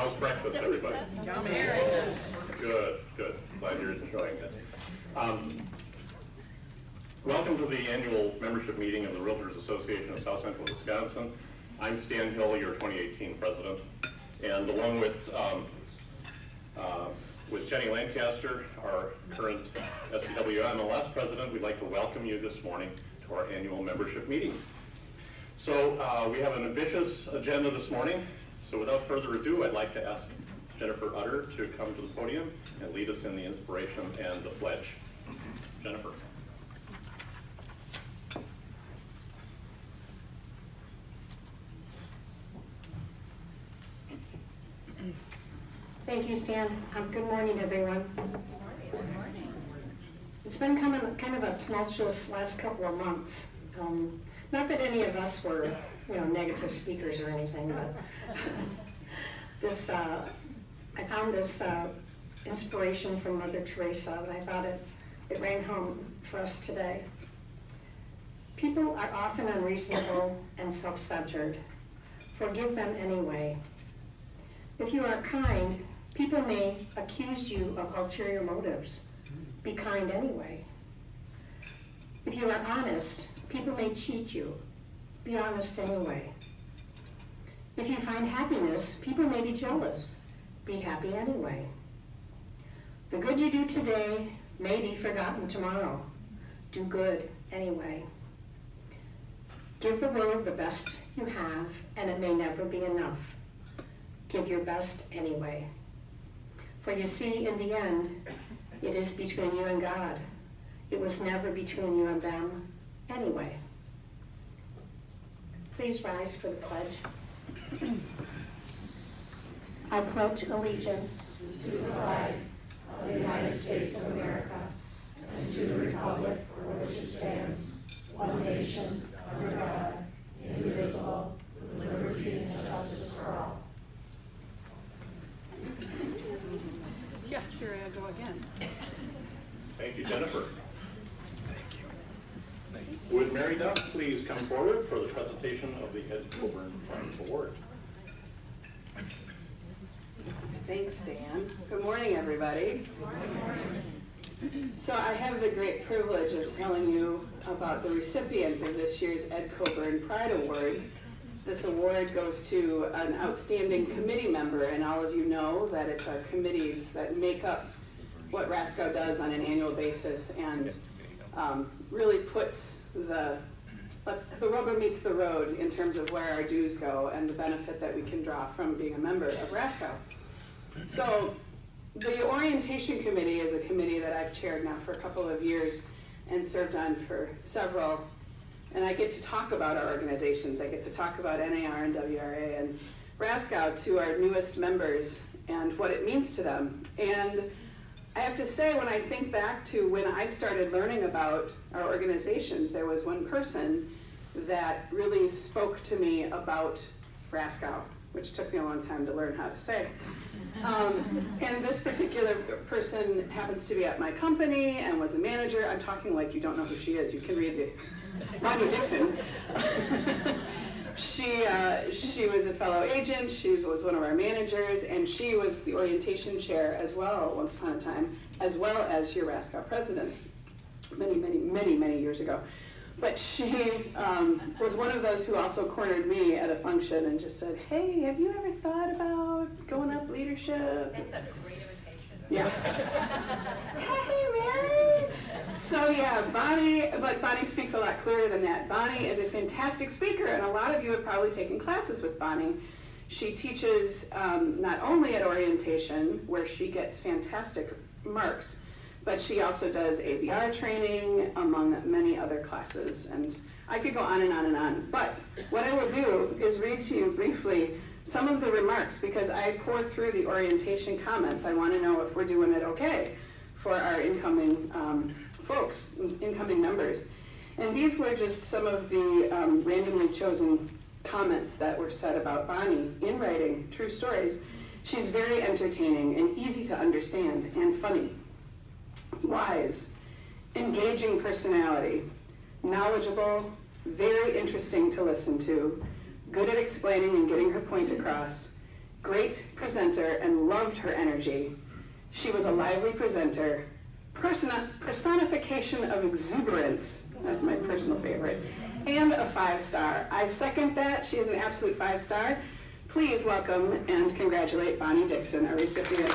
How's breakfast, everybody? Good, good. Glad you're enjoying it. Welcome to the annual membership meeting of the Realtors Association of South Central Wisconsin. I'm Stan Hill, your 2018 president, and along with Jenny Lancaster, our current SCW MLS president, we'd like to welcome you this morning to our annual membership meeting. So we have an ambitious agenda this morning. So without further ado, I'd like to ask Jennifer Utter to come to the podium and lead us in the inspiration and the pledge. Jennifer. Thank you, Stan. Good morning, everyone. Good morning. It's been kind of a tumultuous last couple of months. Not that any of us were, negative speakers or anything, but this I found this inspiration from Mother Teresa, and I thought it rang home for us today. People are often unreasonable and self-centered. Forgive them anyway. If you are kind, people may accuse you of ulterior motives. Be kind anyway. If you are honest, people may cheat you. Be honest anyway. If you find happiness, people may be jealous. Be happy anyway. The good you do today may be forgotten tomorrow. Do good anyway. Give the world the best you have, and it may never be enough. Give your best anyway. For you see, in the end, it is between you and God. It was never between you and them anyway. Please rise for the pledge. I pledge allegiance to the flag of the United States of America and to the republic for which it stands, one nation, under God, indivisible, with liberty and justice for all. Yeah, sure, I'll go again. Thank you, Jennifer. Would Mary Duff please come forward for the presentation of the Ed Coburn Prize Award? Thanks, Dan. Good morning, everybody. Good morning. So I have the great privilege of telling you about the recipient of this year's Ed Coburn Pride Award. This award goes to an outstanding committee member, and all of you know that it's our committees that make up what RASCW does on an annual basis, and really puts the rubber meets the road in terms of where our dues go and the benefit that we can draw from being a member of RASCW. So the orientation committee is a committee that I've chaired now for a couple of years and served on for several, and I get to talk about our organizations. I get to talk about NAR and WRA and RASCW to our newest members and what it means to them. And I have to say, when I think back to when I started learning about our organizations, there was one person that really spoke to me about RASCW, which took me a long time to learn how to say. And this particular person happens to be at my company and was a manager. I'm talking like you don't know who she is. You can read the Bonnie Dixon. She was a fellow agent, she was one of our managers, and she was the orientation chair as well once upon a time, as well as your RASCW president many years ago. But she was one of those who also cornered me at a function and just said, hey, have you ever thought about going up leadership? That's a great invitation. Yeah. Hey, Mary! So yeah, Bonnie speaks a lot clearer than that. Bonnie is a fantastic speaker, and a lot of you have probably taken classes with Bonnie. She teaches not only at orientation, where she gets fantastic marks, but she also does ABR training, among many other classes. And I could go on and on and on. But what I will do is read to you briefly some of the remarks, because I pour through the orientation comments. I want to know if we're doing it okay for our incoming folks, incoming members. And these were just some of the randomly chosen comments that were said about Bonnie in writing, true stories. She's very entertaining and easy to understand and funny. Wise, engaging personality, knowledgeable, very interesting to listen to, good at explaining and getting her point across, great presenter and loved her energy. She was a lively presenter, personification of exuberance, that's my personal favorite, and a 5-star. I second that. She is an absolute 5-star. Please welcome and congratulate Bonnie Dixon, our recipient.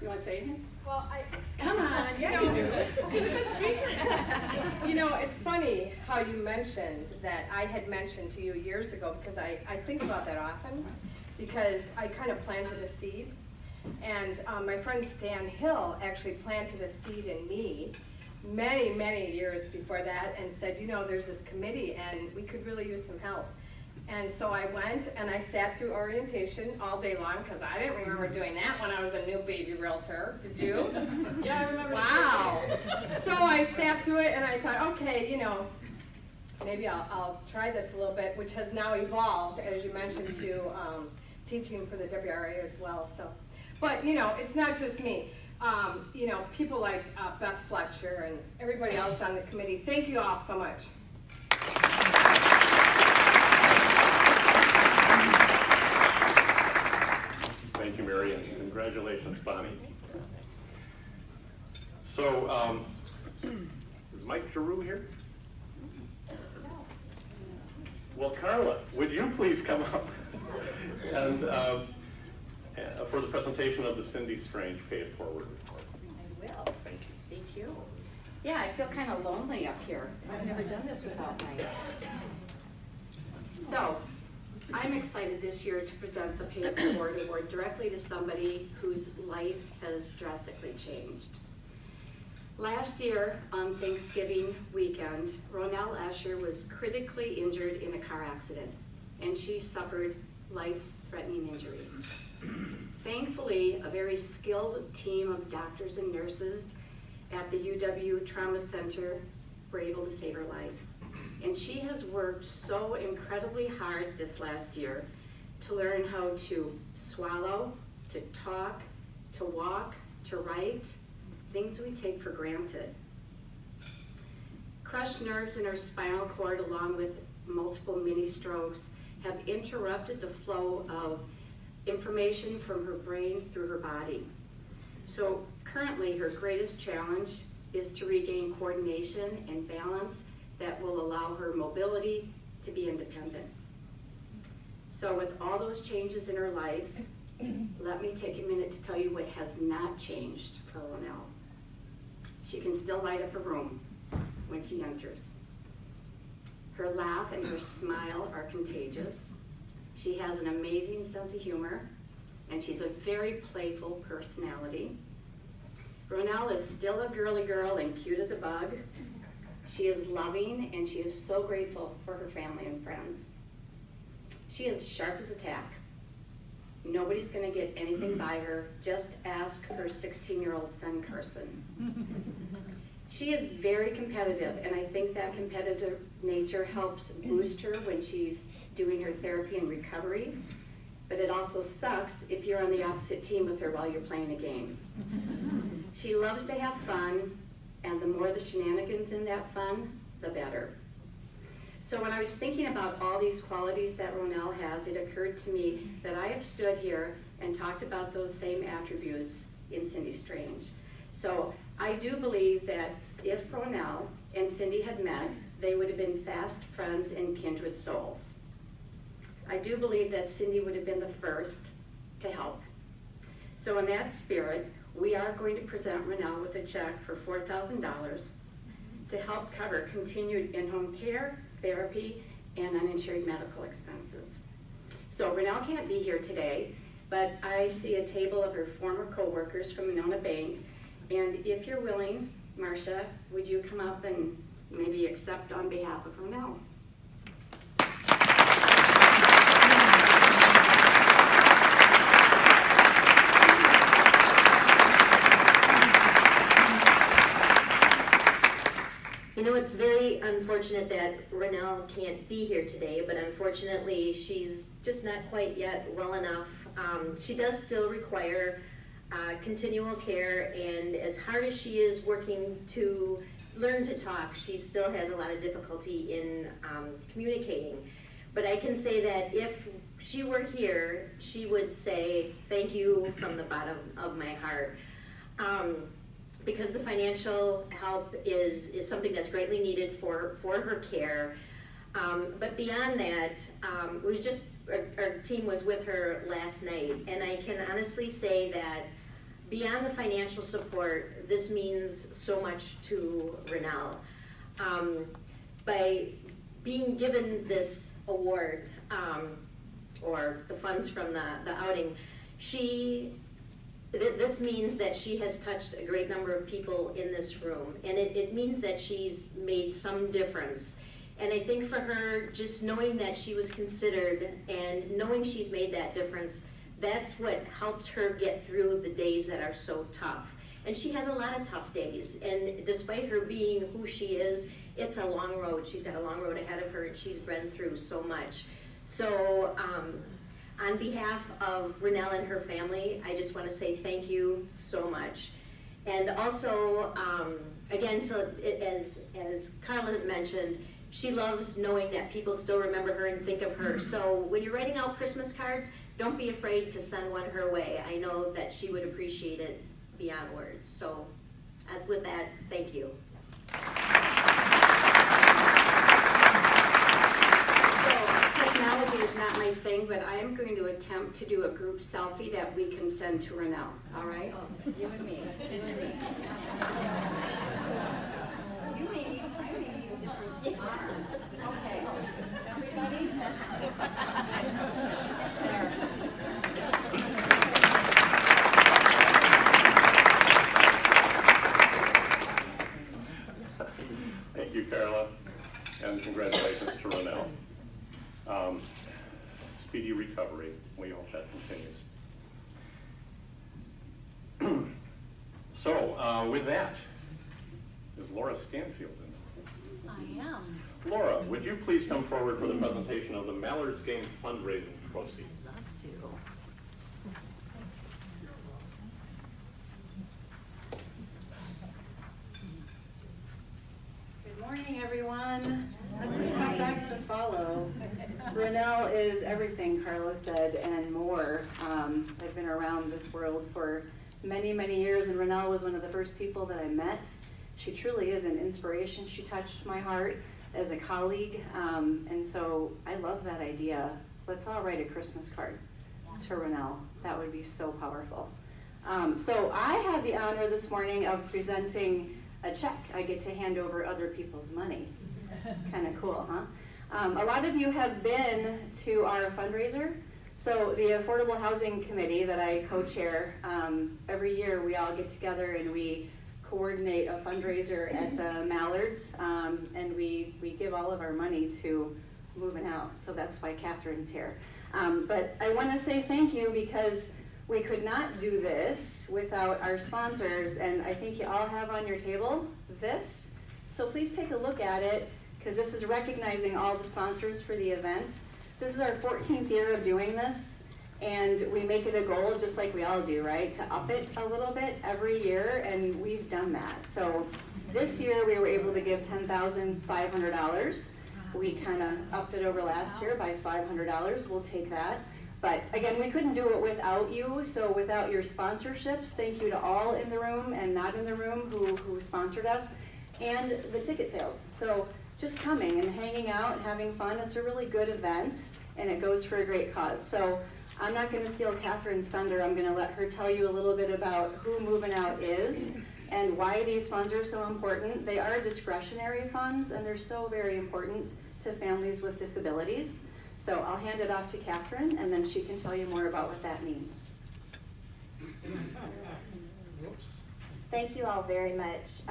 You want to say anything? Well, Come on, yeah, you do. she's a good speaker. You know, it's funny how you mentioned that I had mentioned to you years ago, because I think about that often, because I kind of planted a seed. And my friend Stan Hill actually planted a seed in me many, many years before that and said, you know, there's this committee and we could really use some help. And so I went and I sat through orientation all day long, because I didn't remember doing that when I was a new baby realtor. Did you? Yeah, I remember. Wow. So I sat through it and I thought, okay, you know, maybe I'll try this a little bit, which has now evolved, as you mentioned, to teaching for the WRA as well. So, but you know, it's not just me. You know, people like Beth Fletcher and everybody else on the committee. Thank you all so much. Thank you, Mary, and congratulations, Bonnie. So, is Mike Giroux here? Well, Carla, would you please come up and for the presentation of the Cindy Strange Pay It Forward report? I will. Thank you. Thank you. Yeah, I feel kind of lonely up here. I've never done this without Mike. So, I'm excited this year to present the Pay It Forward Award directly to somebody whose life has drastically changed. Last year, on Thanksgiving weekend, Ronelle Asher was critically injured in a car accident, and she suffered life-threatening injuries. Thankfully, a very skilled team of doctors and nurses at the UW Trauma Center were able to save her life. And she has worked so incredibly hard this last year to learn how to swallow, to talk, to walk, to write, things we take for granted. Crushed nerves in her spinal cord, along with multiple mini strokes, have interrupted the flow of information from her brain through her body. So currently, her greatest challenge is to regain coordination and balance that will allow her mobility to be independent. So with all those changes in her life, let me take a minute to tell you what has not changed for Ronelle. She can still light up a room when she enters. Her laugh and her smile are contagious. She has an amazing sense of humor, and she's a very playful personality. Ronelle is still a girly girl and cute as a bug. She is loving, and she is so grateful for her family and friends. She is sharp as a tack. Nobody's going to get anything by her. Just ask her 16-year-old son, Carson. She is very competitive, and I think that competitive nature helps boost her when she's doing her therapy and recovery. But it also sucks if you're on the opposite team with her while you're playing a game. She loves to have fun, and the more the shenanigans in that fun, the better. So when I was thinking about all these qualities that Ronelle has, it occurred to me that I have stood here and talked about those same attributes in Cindy Strange. So I do believe that if Ronelle and Cindy had met, they would have been fast friends and kindred souls. I do believe that Cindy would have been the first to help. So in that spirit, we are going to present Ronelle with a check for $4,000 to help cover continued in-home care, therapy, and uninsured medical expenses. So Ronelle can't be here today, but I see a table of her former co-workers from Monona Bank, and if you're willing, Marcia, would you come up and maybe accept on behalf of Ronelle? You know, it's very unfortunate that Ronelle can't be here today, but unfortunately she's just not quite yet well enough. She does still require continual care, and as hard as she is working to learn to talk, she still has a lot of difficulty in communicating. But I can say that if she were here, she would say thank you from the bottom of my heart. Because the financial help is something that's greatly needed for her care. But beyond that, our team was with her last night, and I can honestly say that beyond the financial support, this means so much to Renelle. By being given this award, or the funds from the outing, this means that she has touched a great number of people in this room, and it means that she's made some difference. And I think for her, just knowing that she was considered and knowing she's made that difference, that's what helped her get through the days that are so tough. And she has a lot of tough days, and despite her being who she is, it's a long road. She's got a long road ahead of her, and she's been through so much. So on behalf of Renelle and her family, I just want to say thank you so much. And also, again, as Carla mentioned, she loves knowing that people still remember her and think of her. So when you're writing out Christmas cards, don't be afraid to send one her way. I know that she would appreciate it beyond words. So with that, thank you. So technology is not my thing, but I am going to attempt to do a group selfie that we can send to Renelle. All right? You and me. You and me. You may need, I may need a different arm. Okay. Everybody? There. Thank you, Carla, and congratulations to Renelle. Speedy recovery. We hope that continues. So, with that, is Laura Stanfield in? I am. Laura, would you please come forward for the presentation of the Mallards Game fundraising proceeds? Love to. Good morning, everyone. That's a tough act to follow. Renelle is everything Carla said and more. I've been around this world for many, many years, and Renelle was one of the first people that I met. She truly is an inspiration. She touched my heart as a colleague, and so I love that idea. Let's all write a Christmas card to Renelle. That would be so powerful. So I had the honor this morning of presenting a check. I get to hand over other people's money. Kind of cool, huh? A lot of you have been to our fundraiser. So the Affordable Housing Committee that I co-chair, every year we all get together and we coordinate a fundraiser at the Mallards, and we give all of our money to Moving Out. So that's why Catherine's here. But I want to say thank you because we could not do this without our sponsors, and I think you all have on your table this. So please take a look at it, because this is recognizing all the sponsors for the event. This is our 14th year of doing this, and we make it a goal, just like we all do, right, to up it a little bit every year, and we've done that. So this year we were able to give $10,500. We kind of upped it over last year by $500. We'll take that. But again, we couldn't do it without you, so without your sponsorships, thank you to all in the room and not in the room who sponsored us, and the ticket sales. So just coming and hanging out and having fun, it's a really good event, and it goes for a great cause. So I'm not going to steal Catherine's thunder. I'm going to let her tell you a little bit about who Moving Out is and why these funds are so important. They are discretionary funds, and they're so very important to families with disabilities. So I'll hand it off to Catherine, and then she can tell you more about what that means. Thank you all very much.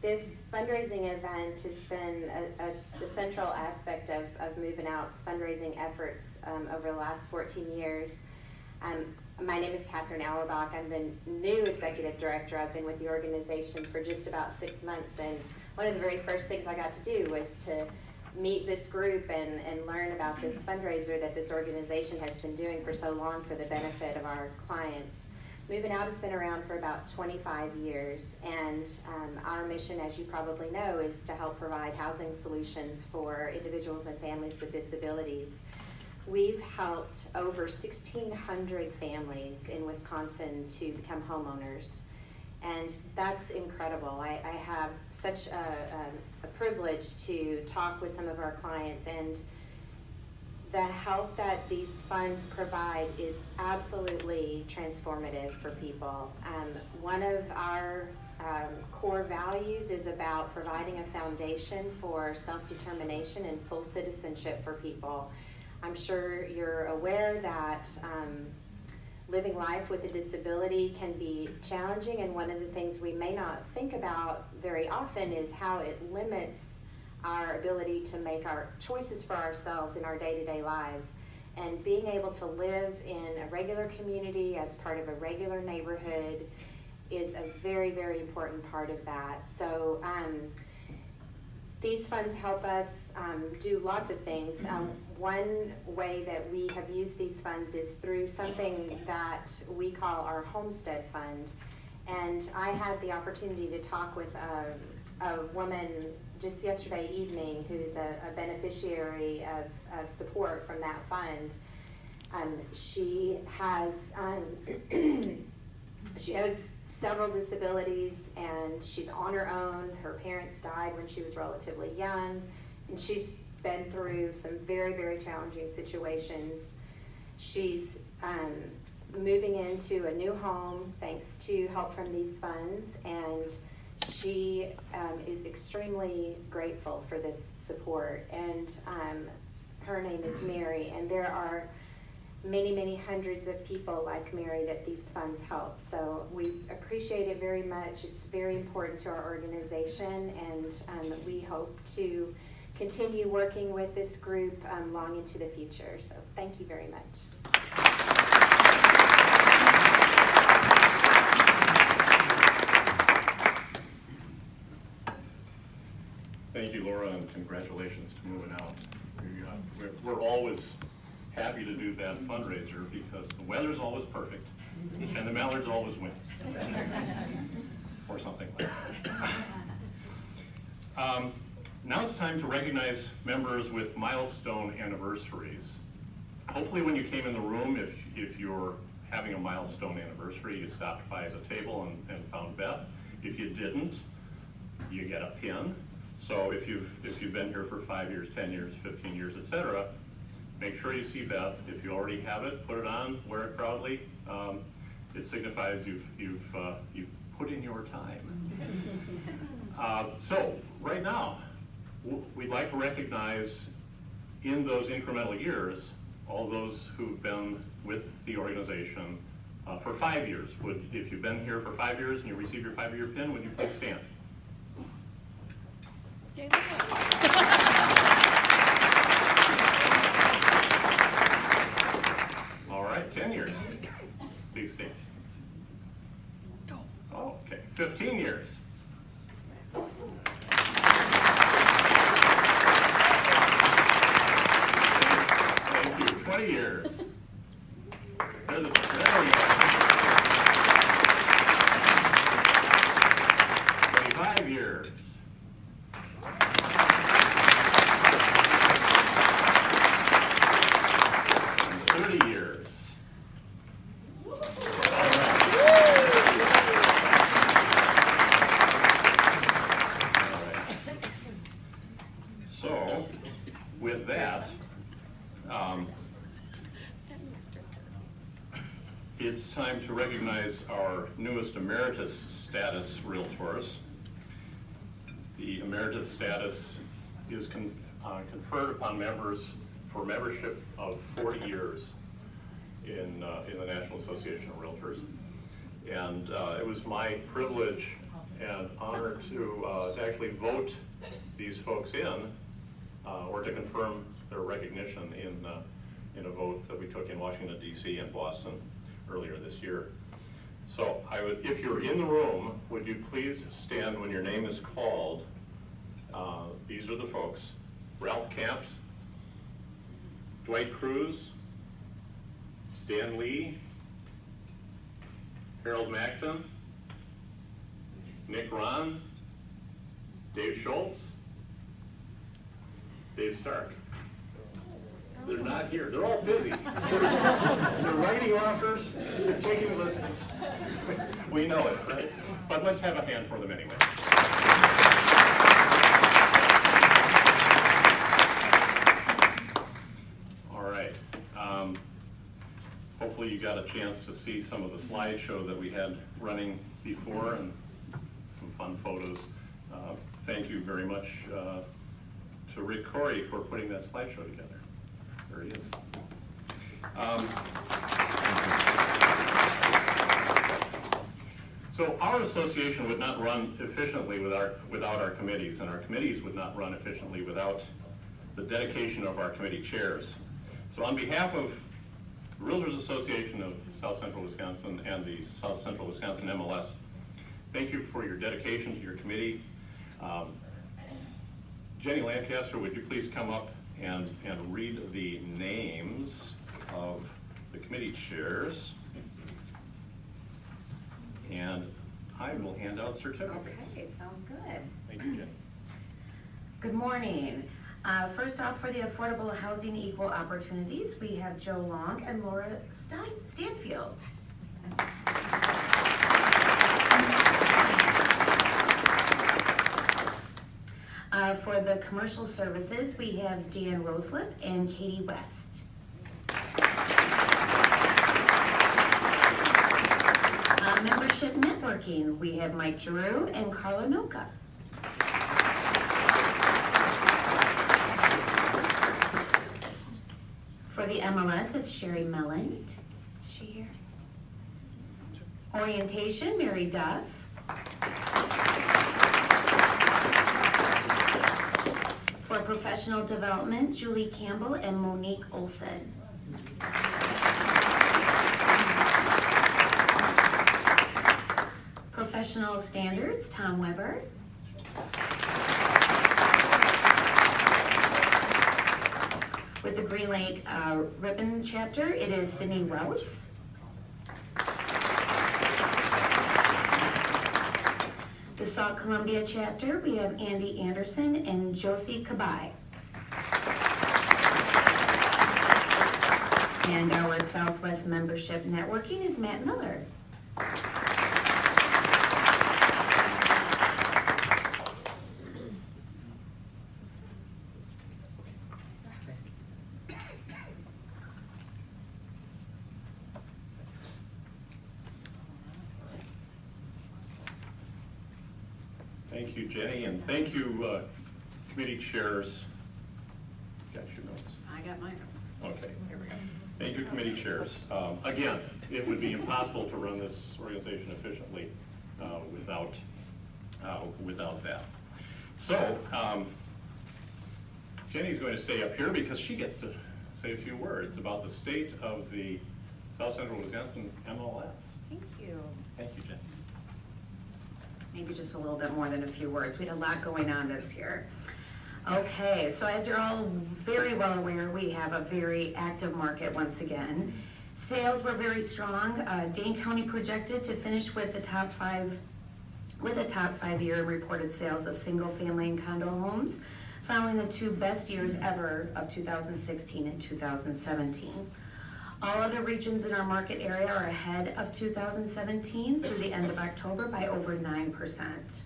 This fundraising event has been a central aspect of Moving Out's fundraising efforts over the last 14 years. My name is Catherine Auerbach. I'm the new executive director. I've been with the organization for just about 6 months, and one of the very first things I got to do was to meet this group and learn about this fundraiser that this organization has been doing for so long for the benefit of our clients. Moving Out has been around for about 25 years, and our mission, as you probably know, is to help provide housing solutions for individuals and families with disabilities. We've helped over 1,600 families in Wisconsin to become homeowners, and that's incredible. I have such a privilege to talk with some of our clients, and the help that these funds provide is absolutely transformative for people. One of our core values is about providing a foundation for self-determination and full citizenship for people. I'm sure you're aware that living life with a disability can be challenging, and one of the things we may not think about very often is how it limits our ability to make our choices for ourselves in our day-to-day lives. And being able to live in a regular community as part of a regular neighborhood is a very, very important part of that. So these funds help us do lots of things. One way that we have used these funds is through something that we call our Homestead Fund. And I had the opportunity to talk with a woman just yesterday evening who's a beneficiary of support from that fund. She has several disabilities, and she's on her own. Her parents died when she was relatively young, and she's been through some very, very challenging situations. She's moving into a new home thanks to help from these funds, and she is extremely grateful for this support. And her name is Mary, and there are many, many hundreds of people like Mary that these funds help. So we appreciate it very much. It's very important to our organization, and we hope to continue working with this group long into the future. So thank you very much. Thank you, Laura, and congratulations to Moving Out. We're always happy to do that fundraiser because the weather's always perfect and the mallards always win. Or something like that. Now it's time to recognize members with milestone anniversaries. Hopefully when you came in the room, if you're having a milestone anniversary, you stopped by the table and found Beth. If you didn't, you get a pin. So if you've been here for 5 years, 10 years, 15 years, etc., make sure you see Beth. If you already have it, put it on, wear it proudly. It signifies you've put in your time. So right now, we'd like to recognize in those incremental years all those who've been with the organization for 5 years. If you've been here for 5 years and you receive your 5-year pin, would you please stand? All right, 10 years. Please stand. Oh, okay, 15 years. Thank you. 20 years. There we go. 25 years. 30 years. All right. So, with that, it's time to recognize our newest emeritus status realtors. The emeritus status is conferred upon members for membership of 40 years in the National Association of Realtors. And it was my privilege and honor to actually vote these folks in, or to confirm their recognition in a vote that we took in Washington, D.C. and Boston earlier this year. So if you're in the room, would you please stand when your name is called? These are the folks: Ralph Camps, Dwight Cruz, Dan Lee, Harold Macton, Nick Ron, Dave Schultz, Dave Stark. They're not here. They're all busy. They're writing offers, they're taking listings. We know it, right? But let's have a hand for them anyway. All right. Hopefully you got a chance to see some of the slideshow that we had running before and some fun photos. Thank you very much to Rick Corey for putting that slideshow together. There he is. So our association would not run efficiently without our committees, and our committees would not run efficiently without the dedication of our committee chairs. So on behalf of the Realtors Association of South Central Wisconsin and the South Central Wisconsin MLS, thank you for your dedication to your committee. Jenny Lancaster, would you please come up and read the names of the committee chairs? And I will hand out certificates. Okay, sounds good. Thank you, Jenny. Good morning. First off, for the Affordable Housing Equal Opportunities, we have Joe Long and Laura Stanfield. For the Commercial Services, we have Dan Roslip and Katie West. Membership Networking, we have Mike Giroux and Carla Noka. For the MLS, it's Sherry Melland. Is she here? Orientation, Mary Duff. For Professional Development, Julie Campbell and Monique Olson. Professional Standards, Tom Weber. With the Green Lake Ribbon Chapter, it is Sydney Rouse. The Sauk Columbia Chapter, we have Andy Anderson and Josie Kabai. And our Southwest Membership Networking is Matt Miller. Thank you, Jenny, and thank you, committee chairs. Got your notes? I got my notes. Okay, here we go. Thank you, committee chairs. Again, it would be impossible to run this organization efficiently without that. So, Jenny's going to stay up here because she gets to say a few words about the state of the South Central Wisconsin MLS. Thank you. Thank you, Jenny. Maybe just a little bit more than a few words. We had a lot going on this year. Okay, so as you're all very well aware, we have a very active market once again. Sales were very strong. Dane County projected to finish with a top 5 year reported sales of single family and condo homes, following the 2 best years ever of 2016 and 2017. All other regions in our market area are ahead of 2017 through the end of October by over 9%.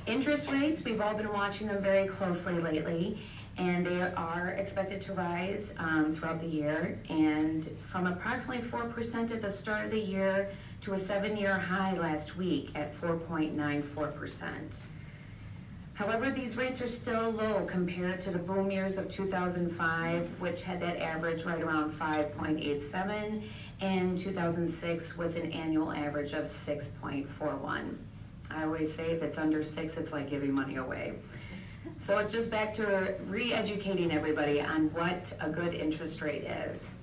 Interest rates, we've all been watching them very closely lately, and they are expected to rise throughout the year, and from approximately 4% at the start of the year to a 7-year high last week at 4.94%. However, these rates are still low compared to the boom years of 2005, which had that average right around 5.87, and 2006 with an annual average of 6.41. I always say if it's under 6, it's like giving money away. So it's just back to re-educating everybody on what a good interest rate is.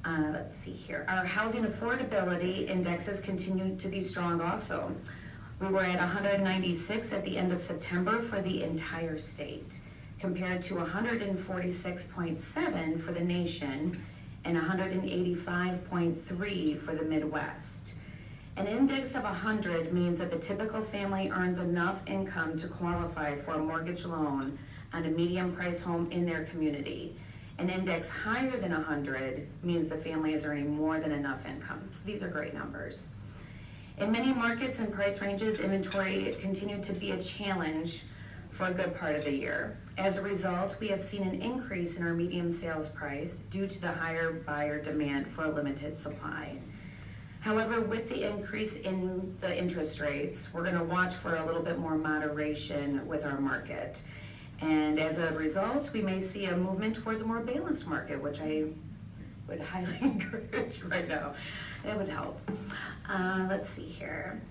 Let's see here. Our housing affordability indexes continue to be strong also. We were at 196 at the end of September for the entire state, compared to 146.7 for the nation and 185.3 for the Midwest. An index of 100 means that the typical family earns enough income to qualify for a mortgage loan on a medium-priced home in their community. An index higher than 100 means the family is earning more than enough income. So these are great numbers. In many markets and price ranges, inventory continued to be a challenge for a good part of the year. As a result, we have seen an increase in our median sales price due to the higher buyer demand for a limited supply. However, with the increase in the interest rates, we're going to watch for a little bit more moderation with our market. And as a result, we may see a movement towards a more balanced market, which I would highly encourage right now. It would help. Let's see here.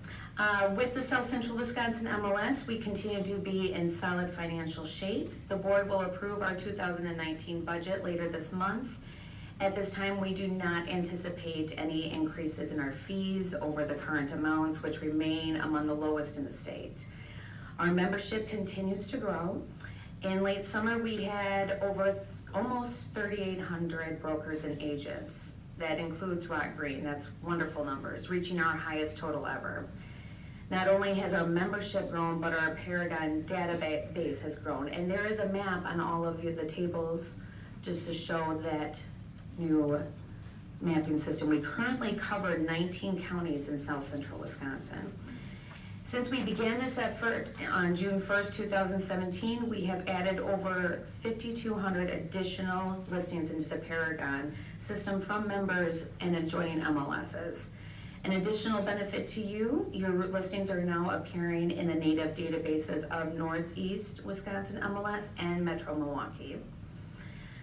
With the South Central Wisconsin MLS, we continue to be in solid financial shape. The board will approve our 2019 budget later this month. At this time, we do not anticipate any increases in our fees over the current amounts, which remain among the lowest in the state. Our membership continues to grow. In late summer, we had over almost 3,800 brokers and agents. That includes Rock Green. That's wonderful numbers, reaching our highest total ever. Not only has our membership grown, but our Paragon database has grown. And there is a map on all of the tables just to show that new mapping system. We currently cover 19 counties in South Central Wisconsin. Since we began this effort on June 1st, 2017, we have added over 5,200 additional listings into the Paragon system from members and adjoining MLSs. An additional benefit to you, your listings are now appearing in the native databases of Northeast Wisconsin MLS and Metro Milwaukee.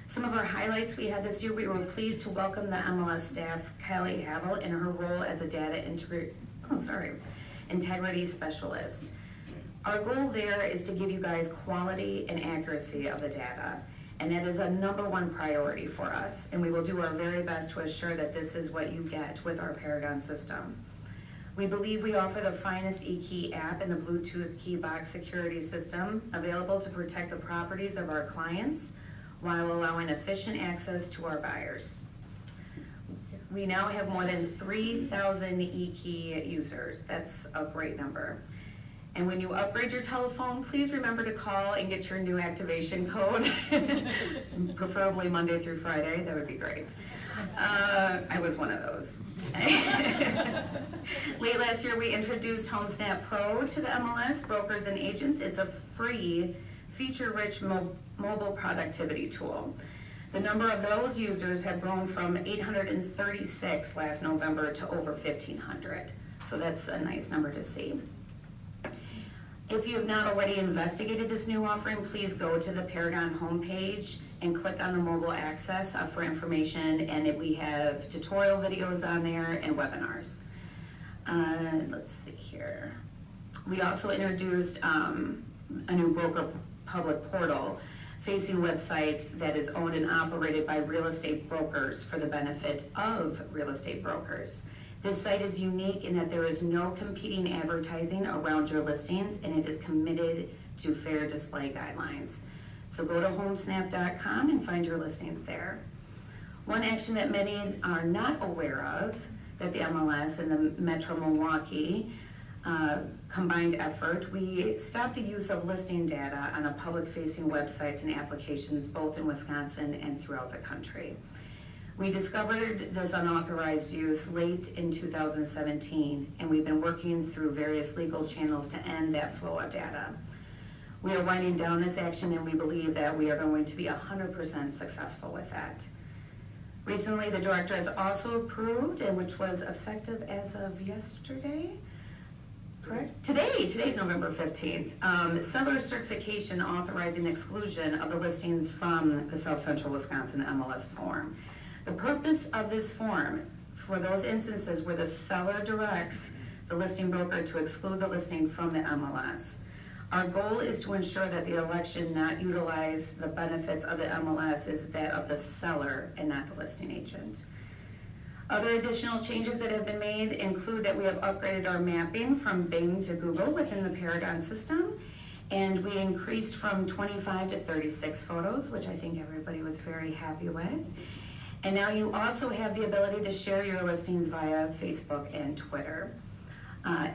Some of our highlights we had this year, we were pleased to welcome the MLS staff, Kelly Havel, in her role as a data integrity specialist. Our goal there is to give you guys quality and accuracy of the data, and that is a #1 priority for us, and we will do our very best to assure that this is what you get with our Paragon system. We believe we offer the finest eKey app and the Bluetooth key box security system available to protect the properties of our clients while allowing efficient access to our buyers. We now have more than 3,000 eKey users. That's a great number. And when you upgrade your telephone, please remember to call and get your new activation code, preferably Monday through Friday. That would be great. I was one of those. Late last year, we introduced HomeSnap Pro to the MLS, brokers and agents. It's a free, feature-rich mobile productivity tool. The number of those users have grown from 836 last November to over 1,500. So that's a nice number to see. If you have not already investigated this new offering, please go to the Paragon homepage and click on the mobile access for information, and we have tutorial videos on there and webinars. Let's see here. We also introduced a new broker public portal facing website that is owned and operated by real estate brokers for the benefit of real estate brokers. This site is unique in that there is no competing advertising around your listings, and it is committed to fair display guidelines. So go to homesnap.com and find your listings there. One action that many are not aware of, that the MLS and the Metro Milwaukee combined effort, we stopped the use of listing data on a public-facing websites and applications both in Wisconsin and throughout the country. We discovered this unauthorized use late in 2017, and we've been working through various legal channels to end that flow of data. We are winding down this action, and we believe that we are going to be 100% successful with that. Recently, the director has also approved, and which was effective as of yesterday, correct? Today's November 15th. Seller certification authorizing exclusion of the listings from the South Central Wisconsin MLS form. The purpose of this form, for those instances where the seller directs the listing broker to exclude the listing from the MLS. Our goal is to ensure that the election not utilize the benefits of the MLS is that of the seller and not the listing agent. Other additional changes that have been made include that we have upgraded our mapping from Bing to Google within the Paragon system, and we increased from 25 to 36 photos, which I think everybody was very happy with. And now you also have the ability to share your listings via Facebook and Twitter.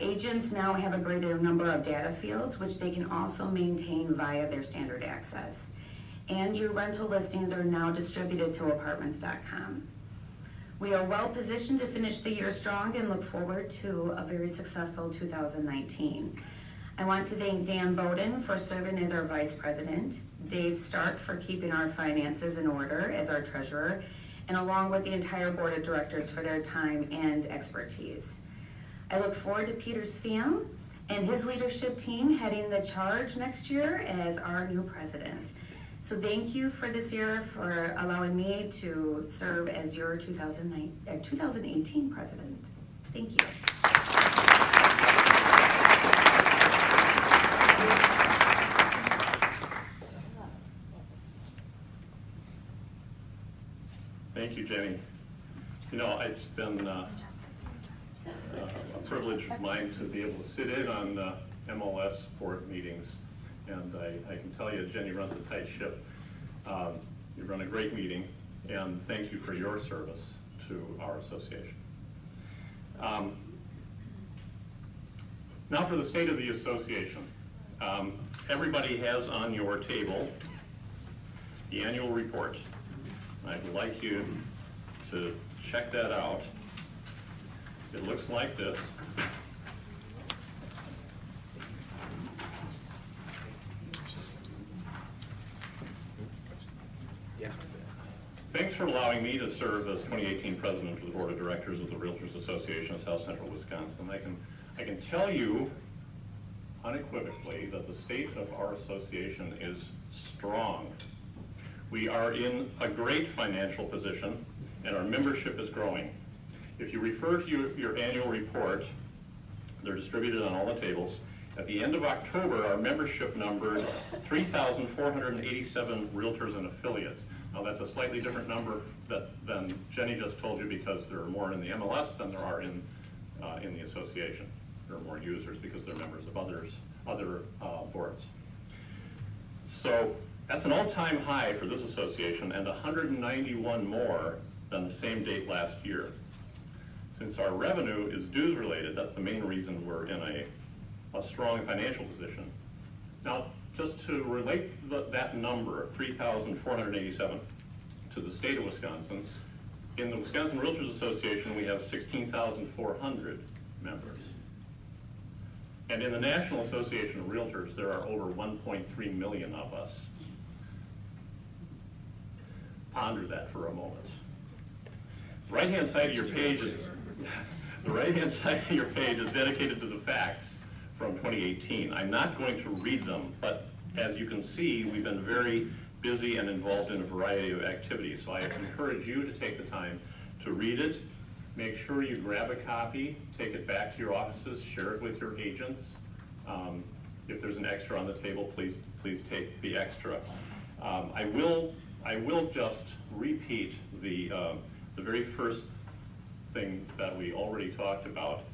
Agents now have a greater number of data fields, which they can also maintain via their standard access. And your rental listings are now distributed to apartments.com. We are well positioned to finish the year strong and look forward to a very successful 2019. I want to thank Dan Bowden for serving as our Vice President, Dave Stark for keeping our finances in order as our Treasurer, and along with the entire Board of Directors for their time and expertise. I look forward to Peter Spam and his leadership team heading the charge next year as our new President. So thank you for this year for allowing me to serve as your 2018 President. Thank you. Thank you, Jenny. You know, it's been a privilege of mine to be able to sit in on MLS board meetings, and I can tell you, Jenny runs a tight ship. You run a great meeting, and thank you for your service to our association. Now for the state of the association. Everybody has on your table the annual report. I would like you to check that out. It looks like this. Thanks for allowing me to serve as 2018 President of the Board of Directors of the Realtors Association of South Central Wisconsin. I can tell you unequivocally that the state of our association is strong. We are in a great financial position, and our membership is growing. If you refer to your annual report, they're distributed on all the tables. At the end of October, our membership numbered 3,487 realtors and affiliates. Now that's a slightly different number than Jenny just told you, because there are more in the MLS than there are in the association. There are more users because they're members of other boards. So that's an all-time high for this association, and 191 more than the same date last year. Since our revenue is dues related, that's the main reason we're in a strong financial position. Now, just to relate that number, 3,487, to the state of Wisconsin, in the Wisconsin Realtors Association, we have 16,400 members. And in the National Association of Realtors, there are over 1.3 million of us. Ponder that for a moment. The right-hand side of your page is dedicated to the facts from 2018. I'm not going to read them, but as you can see, we've been very busy and involved in a variety of activities. So I encourage you to take the time to read it. Make sure you grab a copy, take it back to your offices, share it with your agents. If there's an extra on the table, please take the extra. I will just repeat the very first thing that we already talked about.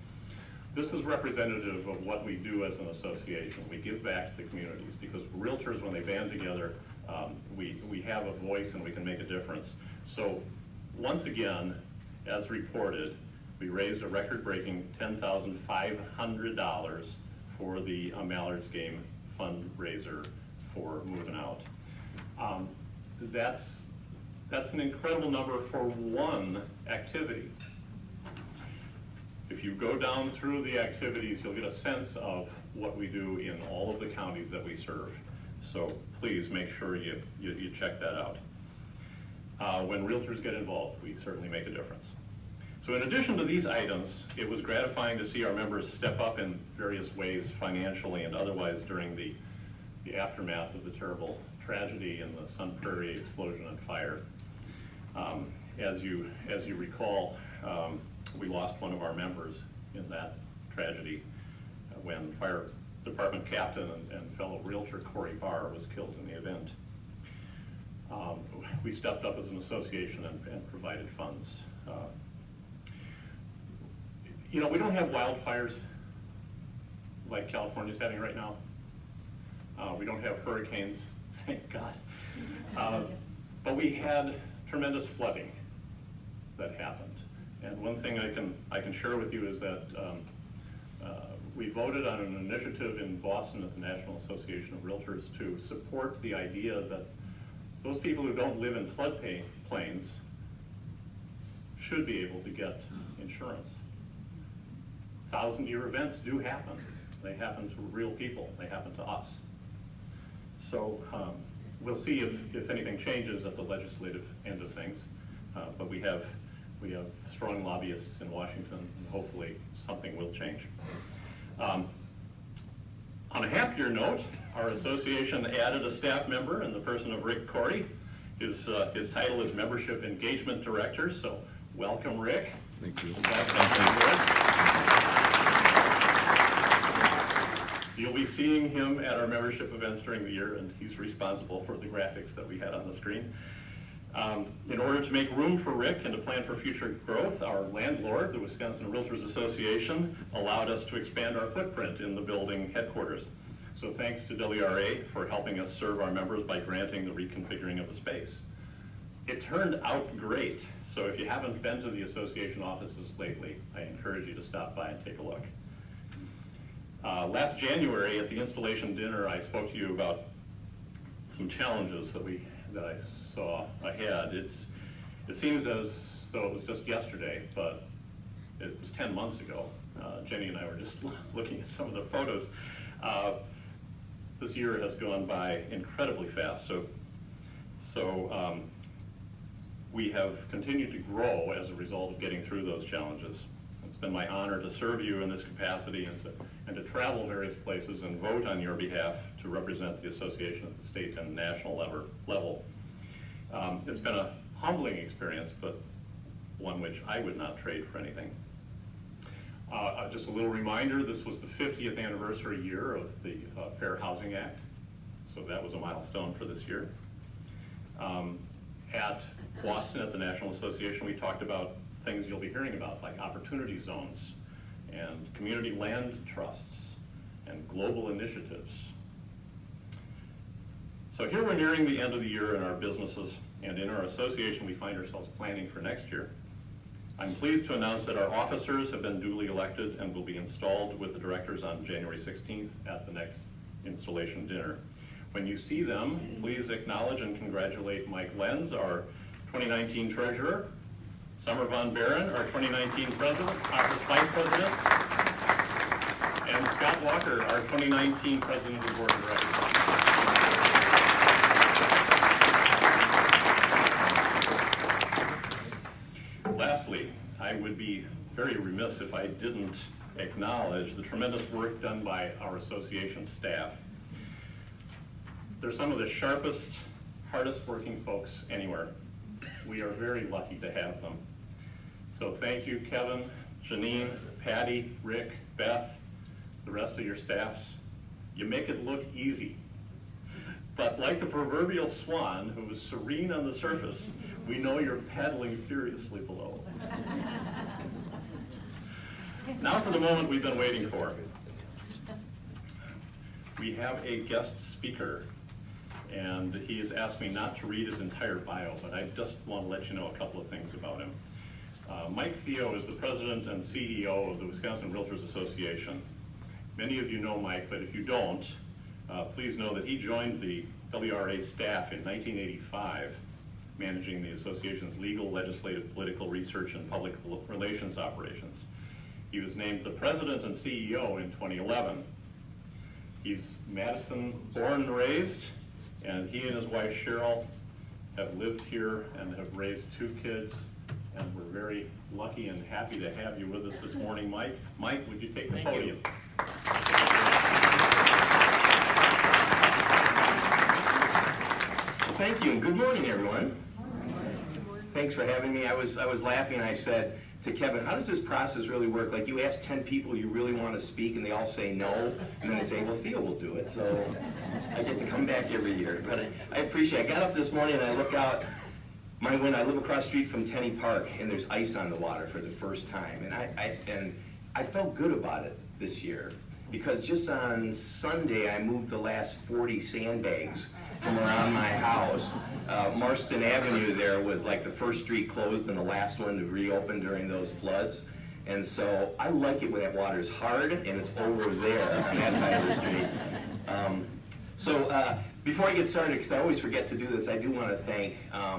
This is representative of what we do as an association. We give back to the communities, because realtors, when they band together, we have a voice and we can make a difference. So once again, as reported, we raised a record-breaking $10,500 for the Mallards Game fundraiser for moving out. That's an incredible number for one activity. If you go down through the activities, you'll get a sense of what we do in all of the counties that we serve. So please make sure you check that out. When realtors get involved, we certainly make a difference. So in addition to these items, it was gratifying to see our members step up in various ways financially and otherwise during the aftermath of the terrible tragedy in the Sun Prairie explosion and fire. As you recall, we lost one of our members in that tragedy when fire department captain and fellow realtor Corey Barr was killed in the event. We stepped up as an association and provided funds. You know, we don't have wildfires like California's having right now. We don't have hurricanes, thank God. But we had tremendous flooding that happened. And one thing I can share with you is that we voted on an initiative in Boston at the National Association of Realtors to support the idea that those people who don't live in floodplains should be able to get insurance. 1,000-year events do happen. They happen to real people. They happen to us. So we'll see if anything changes at the legislative end of things. But we have strong lobbyists in Washington, and hopefully something will change. On a happier note, our association added a staff member in the person of Rick Corey. His title is Membership Engagement Director, so welcome, Rick. Thank you. You'll be seeing him at our membership events during the year, and he's responsible for the graphics that we had on the screen. In order to make room for Rick and to plan for future growth, our landlord, the Wisconsin Realtors Association, allowed us to expand our footprint in the building headquarters. So thanks to WRA for helping us serve our members by granting the reconfiguring of the space. It turned out great, so if you haven't been to the association offices lately, I encourage you to stop by and take a look. Last January at the installation dinner, I spoke to you about some challenges that I saw ahead. It seems as though it was just yesterday, but it was 10 months ago. Jenny and I were just looking at some of the photos. This year has gone by incredibly fast, so we have continued to grow as a result of getting through those challenges. It's been my honor to serve you in this capacity and to travel various places and vote on your behalf to represent the association at the state and national level. It's been a humbling experience, but one which I would not trade for anything. Just a little reminder, this was the 50th anniversary year of the Fair Housing Act, so that was a milestone for this year. At Boston, at the National Association, we talked about things you'll be hearing about, like opportunity zones and community land trusts and global initiatives. So here we're nearing the end of the year in our businesses, and in our association we find ourselves planning for next year. I'm pleased to announce that our officers have been duly elected and will be installed with the directors on January 16th at the next installation dinner. When you see them, please acknowledge and congratulate Mike Lenz, our 2019 treasurer, Summer Von Barron, our 2019 vice president, and Scott Walker, our 2019 president of the board of directors. Lastly, I would be very remiss if I didn't acknowledge the tremendous work done by our association staff. They're some of the sharpest, hardest working folks anywhere. We are very lucky to have them. So thank you, Kevin, Janine, Patty, Rick, Beth, the rest of your staffs. You make it look easy. But like the proverbial swan who is serene on the surface, we know you're paddling furiously below. Now for the moment we've been waiting for. We have a guest speaker, and he has asked me not to read his entire bio, but I just want to let you know a couple of things about him. Mike Theo is the president and CEO of the Wisconsin Realtors Association. Many of you know Mike, but if you don't, please know that he joined the WRA staff in 1985, managing the association's legal, legislative, political research, and public relations operations. He was named the president and CEO in 2011. He's Madison born and raised, and he and his wife Cheryl have lived here and have raised 2 kids, and we're very lucky and happy to have you with us this morning, Mike. Mike, would you take the podium? Thank you, and good morning, everyone. Thanks for having me. I was laughing, and I said to Kevin, how does this process really work? Like, you ask 10 people you really want to speak, and they all say no, and then they say, well, Theo will do it. So I get to come back every year. But I appreciate it. I got up this morning, and I look out my window. I live across the street from Tenney Park, and there's ice on the water for the first time. And I felt good about it this year, because just on Sunday, I moved the last 40 sandbags from around my house. Marston Avenue there was like the first street closed and the last one to reopen during those floods. And so I like it when that water's hard and it's over there on that side of the street. Before I get started, because I always forget to do this, I do want to thank, I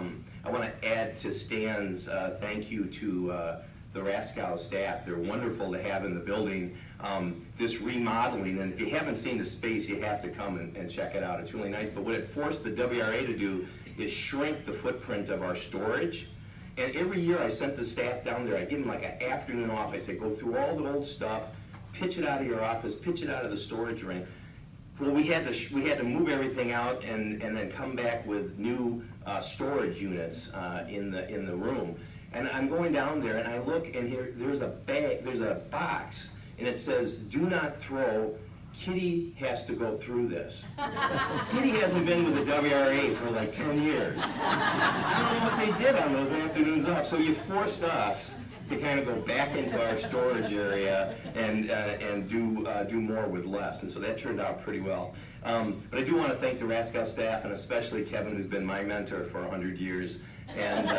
want to add to Stan's thank you to the RASCW staff. They're wonderful to have in the building. This remodeling, and if you haven't seen the space, you have to come and check it out. It's really nice. But what it forced the WRA to do is shrink the footprint of our storage. And every year I sent the staff down there, I give them like an afternoon off. I say, go through all the old stuff, pitch it out of your office, pitch it out of the storage ring. Well, we had to move everything out and then come back with new storage units in the room. And I'm going down there and I look, and there's a box, and it says, "Do not throw. Kitty has to go through this." Kitty hasn't been with the WRA for like 10 years. I don't know what they did on those afternoons off. So you forced us to kind of go back into our storage area and do more with less. And so that turned out pretty well. But I do want to thank the RASCW staff, and especially Kevin, who's been my mentor for 100 years. And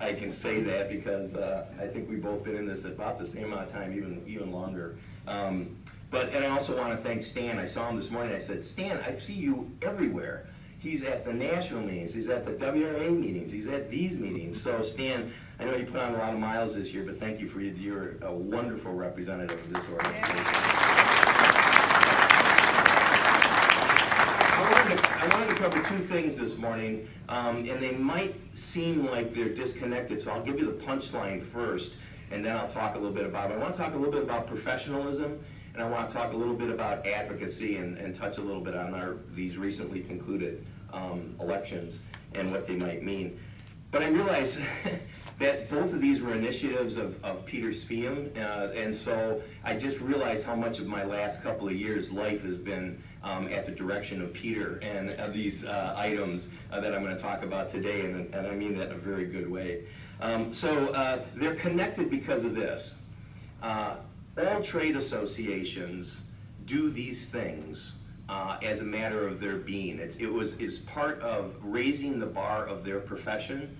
I can say that because I think we've both been in this about the same amount of time, even longer. And I also want to thank Stan. I saw him this morning. I said, "Stan, I see you everywhere." He's at the national meetings, he's at the WRA meetings, he's at these meetings. So Stan, I know you put on a lot of miles this year, but thank you you're a wonderful representative of this organization. I wanted to cover two things this morning, and they might seem like they're disconnected, so I'll give you the punchline first, and then I'll talk a little bit about it. I want to talk a little bit about professionalism, and I want to talk a little bit about advocacy and touch a little bit on these recently concluded elections and what they might mean. But I realize that both of these were initiatives of Peter Sveum, and so I just realized how much of my last couple of years' life has been at the direction of Peter and of these items that I'm going to talk about today, and I mean that in a very good way. So they're connected because of this. All trade associations do these things as a matter of their being. It's part of raising the bar of their profession,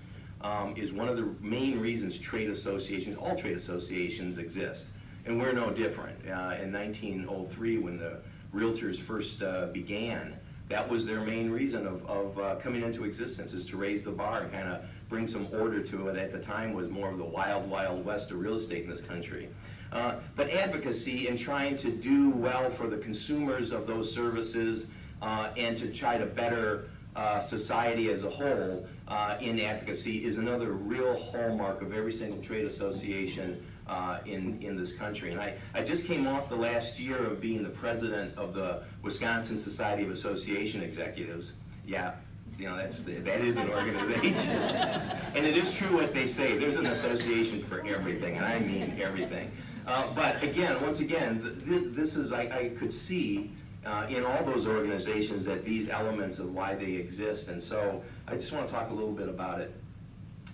is one of the main reasons all trade associations exist. And we're no different. In 1903, when the realtors first began, that was their main reason of coming into existence, is to raise the bar and kind of bring some order to it. At the time was more of the wild, wild west of real estate in this country. But advocacy and trying to do well for the consumers of those services and to try to better society as a whole in advocacy is another real hallmark of every single trade association in this country. And I just came off the last year of being the president of the Wisconsin Society of Association Executives. Yeah, you know, that is an organization. And it is true what they say. There's an association for everything, and I mean everything. But again, once again, this is, I could see in all those organizations that these elements of why they exist. And so I just want to talk a little bit about it.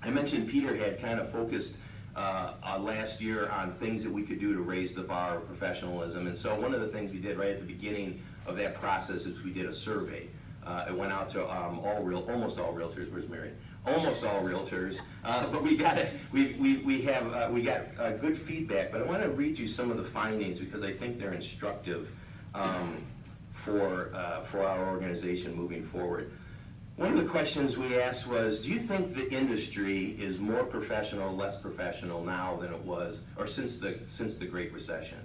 I mentioned Peter had kind of focused last year on things that we could do to raise the bar of professionalism. And so one of the things we did right at the beginning of that process is we did a survey. It went out to almost all realtors. Where's Mary? Almost all realtors, but we got good feedback. But I want to read you some of the findings because I think they're instructive for our organization moving forward. One of the questions we asked was, do you think the industry is more professional, less professional now than it was, or since the Great Recession?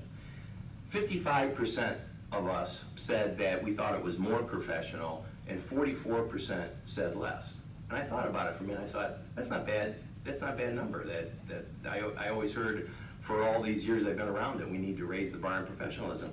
55% of us said that we thought it was more professional, and 44% said less. And I thought about it for a minute. I thought, that's not bad. That's not a bad number. That I always heard for all these years I've been around that we need to raise the bar in professionalism.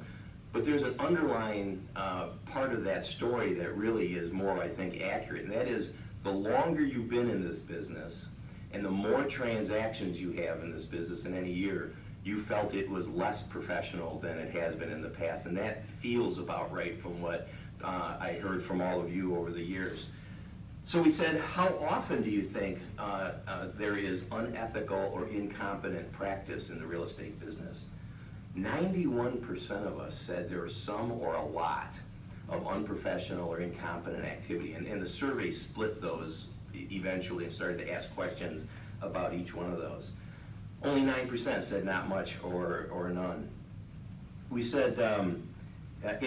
But there's an underlying part of that story that really is more, I think, accurate, and that is the longer you've been in this business and the more transactions you have in this business in any year, you felt it was less professional than it has been in the past. And that feels about right from what I heard from all of you over the years. So we said, how often do you think there is unethical or incompetent practice in the real estate business? 91% of us said there was some or a lot of unprofessional or incompetent activity. And the survey split those eventually and started to ask questions about each one of those. Only 9% said not much or none. We said, have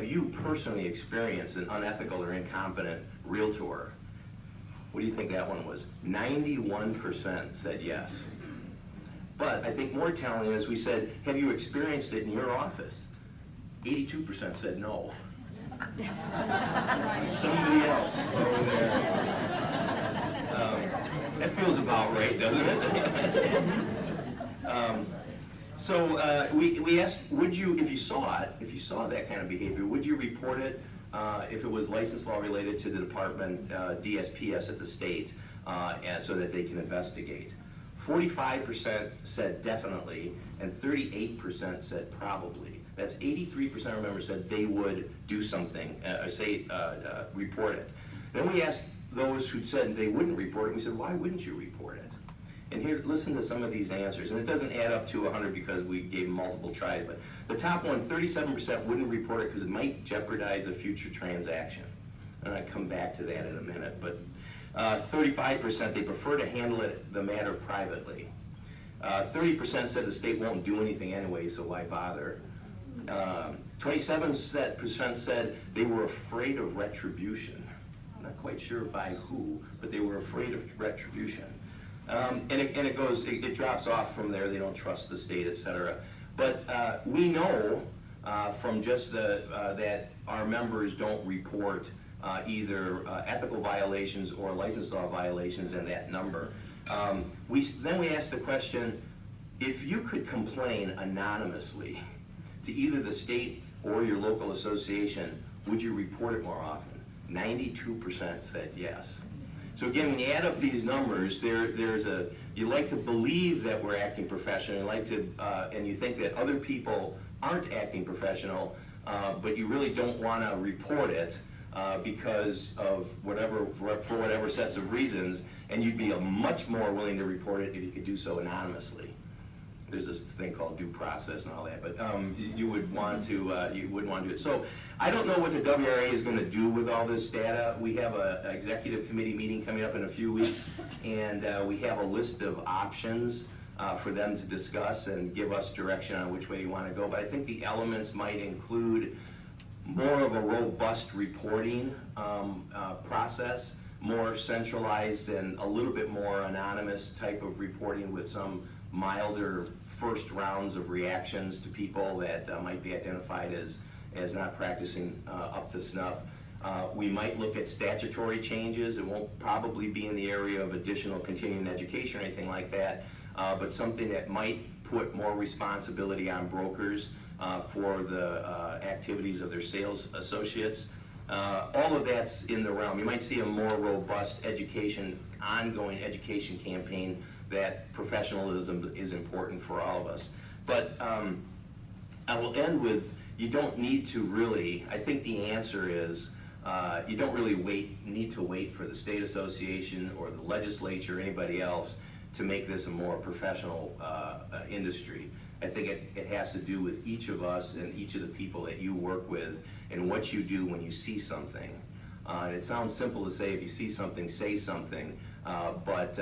you personally experienced an unethical or incompetent realtor? What do you think that one was? 91% said yes. But I think more telling is we said, have you experienced it in your office? 82% said no. Somebody else over there. That feels about right, doesn't it? So we asked, would you, if you saw that kind of behavior, would you report it if it was license law related to the department, DSPS at the state, and so that they can investigate? 45% said definitely, and 38% said probably. That's 83% of members said they would do something, report it. Then we asked those who said they wouldn't report it, we said, why wouldn't you report it? And here, listen to some of these answers, and it doesn't add up to 100 because we gave multiple tries, but the top one, 37% wouldn't report it because it might jeopardize a future transaction. And I'll come back to that in a minute, but 35% they prefer to handle the matter privately. 30% said the state won't do anything anyway, so why bother? 27% said they were afraid of retribution. I'm not quite sure by who, but they were afraid of retribution. And it drops off from there. They don't trust the state, etc. But we know from just that our members don't report either ethical violations or license law violations in that number. Then we asked the question, if you could complain anonymously to either the state or your local association, would you report it more often? 92% said yes. So again, when you add up these numbers, you like to believe that we're acting professional, and you think that other people aren't acting professional, but you really don't want to report it because of for whatever sets of reasons, and you'd be much more willing to report it if you could do so anonymously. There's this thing called due process and all that, but you would want to do it. So I don't know what the WRA is going to do with all this data. We have an executive committee meeting coming up in a few weeks, and we have a list of options for them to discuss and give us direction on which way you want to go. But I think the elements might include more of a robust reporting process, more centralized and a little bit more anonymous type of reporting with some milder first rounds of reactions to people that might be identified as not practicing up to snuff. We might look at statutory changes. It won't probably be in the area of additional continuing education or anything like that, but something that might put more responsibility on brokers for the activities of their sales associates. All of that's in the realm. You might see a more robust ongoing education campaign that professionalism is important for all of us. But I will end with, you don't need to really, I think the answer is, you don't really need to wait for the state association or the legislature or anybody else to make this a more professional industry. I think it has to do with each of us and each of the people that you work with and what you do when you see something. And it sounds simple to say, if you see something, say something, but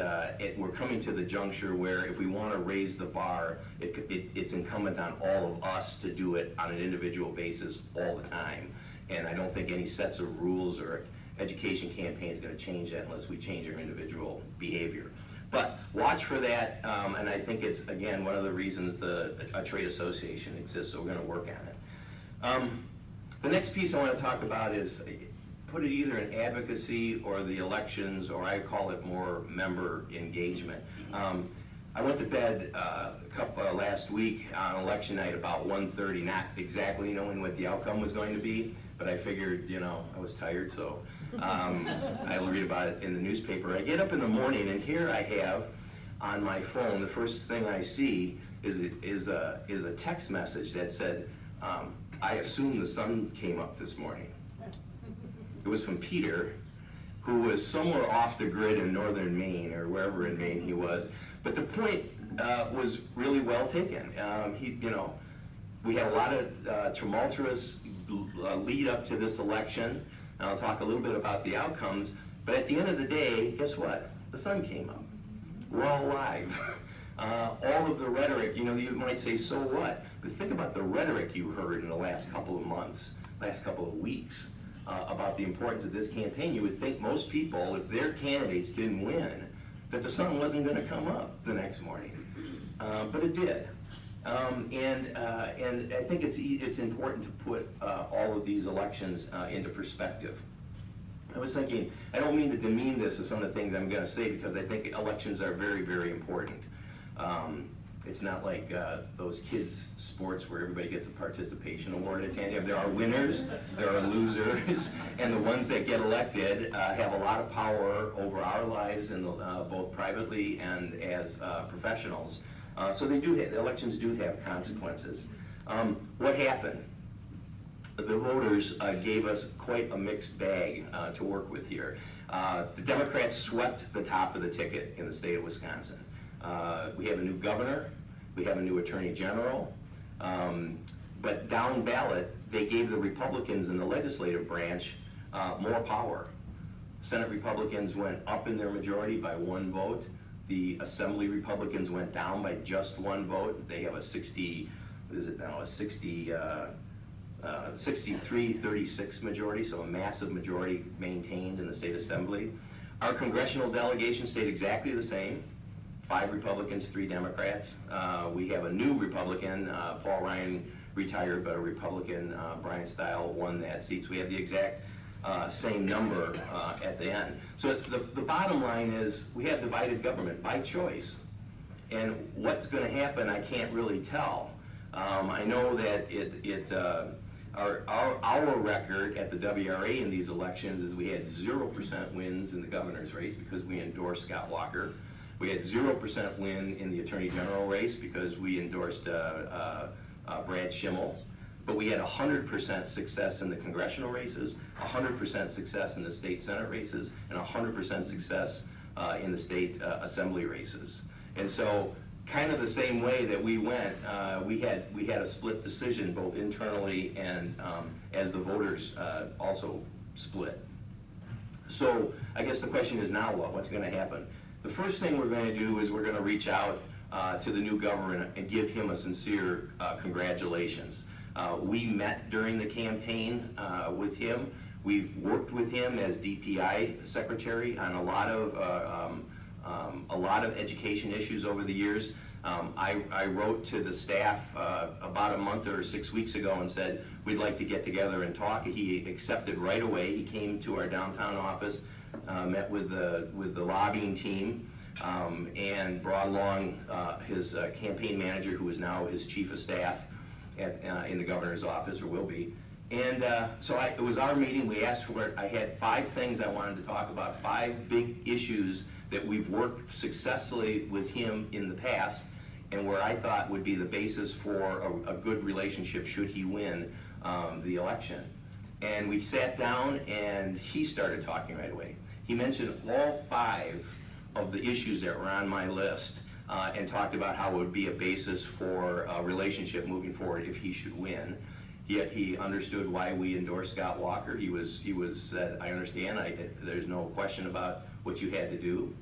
we're coming to the juncture where if we want to raise the bar, it's incumbent on all of us to do it on an individual basis all the time. And I don't think any sets of rules or education campaign is going to change that unless we change our individual behavior. But watch for that, and I think it's, again, one of the reasons a trade association exists, so we're going to work on it. The next piece I want to talk about is put it either in advocacy or the elections, or I call it more member engagement. I went to bed last week on election night about 1:30, not exactly knowing what the outcome was going to be, but I figured, I was tired, so I'll read about it in the newspaper. I get up in the morning, and here I have on my phone, the first thing I see is a text message that said, I assume the sun came up this morning. It was from Peter, who was somewhere off the grid in northern Maine, or wherever in Maine he was. But the point was really well taken. We had a lot of tumultuous lead up to this election, and I'll talk a little bit about the outcomes, but at the end of the day, guess what? The sun came up. We're all alive. All of the rhetoric, you might say, so what? But think about the rhetoric you heard in the last couple of months, last couple of weeks, about the importance of this campaign. You would think most people, if their candidates didn't win, that the sun wasn't going to come up the next morning. But it did. And I think it's important to put all of these elections into perspective. I was thinking, I don't mean to demean this as some of the things I'm going to say, because I think elections are very, very important. It's not like those kids' sports where everybody gets a participation award at the end. There are winners, there are losers, and the ones that get elected have a lot of power over our lives, and both privately and as professionals. So they do have, the elections do have consequences. What happened? The voters gave us quite a mixed bag to work with here. The Democrats swept the top of the ticket in the state of Wisconsin. We have a new governor, we have a new attorney general, but down ballot, they gave the Republicans in the legislative branch more power. Senate Republicans went up in their majority by 1 vote. The Assembly Republicans went down by just 1 vote. They have a 63-36 majority, so a massive majority maintained in the state assembly. Our congressional delegation stayed exactly the same. 5 Republicans, 3 Democrats. We have a new Republican, Paul Ryan retired, but a Republican, Brian Stile, won that seat. So we have the exact same number at the end. So the bottom line is we have divided government by choice. And what's going to happen, I can't really tell. I know that our record at the WRA in these elections is we had 0% wins in the governor's race because we endorsed Scott Walker. We had 0% win in the Attorney General race because we endorsed Brad Schimmel. But we had 100% success in the congressional races, 100% success in the state Senate races, and 100% success in the state assembly races. And so, kind of the same way that we went, we had a split decision both internally and as the voters also split. So I guess the question is now what? What's going to happen? The first thing we're going to do is we're going to reach out to the new governor and give him a sincere congratulations. We met during the campaign with him. We've worked with him as DPI secretary on a lot of education issues over the years. I wrote to the staff about a month or 6 weeks ago and said, we'd like to get together and talk. He accepted right away. He came to our downtown office, met with the lobbying team, and brought along his campaign manager, who is now his chief of staff in the governor's office, or will be. And so it was our meeting. We asked for it. I had 5 things I wanted to talk about, 5 big issues that we've worked successfully with him in the past, and where I thought would be the basis for a good relationship should he win the election. And we sat down, and he started talking right away. He mentioned all 5 of the issues that were on my list, and talked about how it would be a basis for a relationship moving forward if he should win. Yet he understood why we endorsed Scott Walker. He said, I understand, there's no question about what you had to do.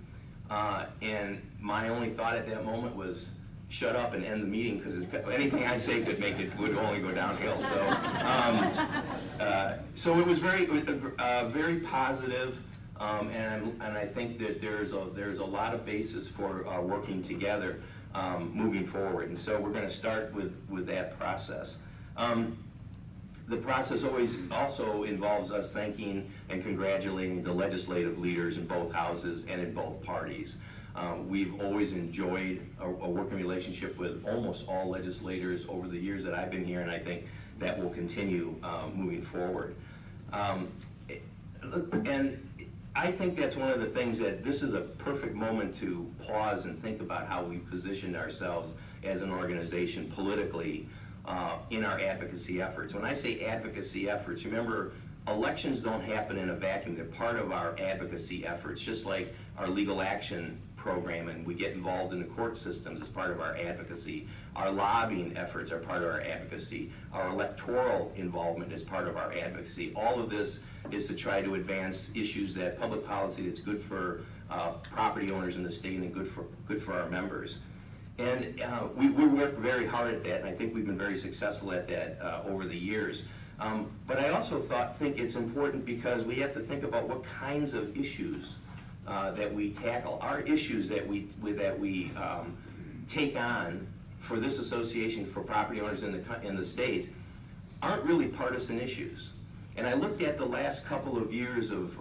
And my only thought at that moment was, shut up and end the meeting, because anything I say would only go downhill. So it was very positive. And I think that there's a lot of basis for working together moving forward. And so we're going to start with that process. The process always also involves us thanking and congratulating the legislative leaders in both houses and in both parties. We've always enjoyed a working relationship with almost all legislators over the years that I've been here, and I think that will continue moving forward. And I think that's one of the things that this is a perfect moment to pause and think about how we positioned ourselves as an organization politically in our advocacy efforts. When I say advocacy efforts, remember, elections don't happen in a vacuum. They're part of our advocacy efforts, just like our legal action program, and we get involved in the court systems as part of our advocacy. Our lobbying efforts are part of our advocacy. Our electoral involvement is part of our advocacy. All of this is to try to advance issues that public policy that's good for property owners in the state and good for our members. And we work very hard at that, and I think we've been very successful at that over the years. But I also think it's important because we have to think about what kinds of issues that we tackle. Our issues that we take on for this association for property owners in the state aren't really partisan issues. And I looked at the last couple of years of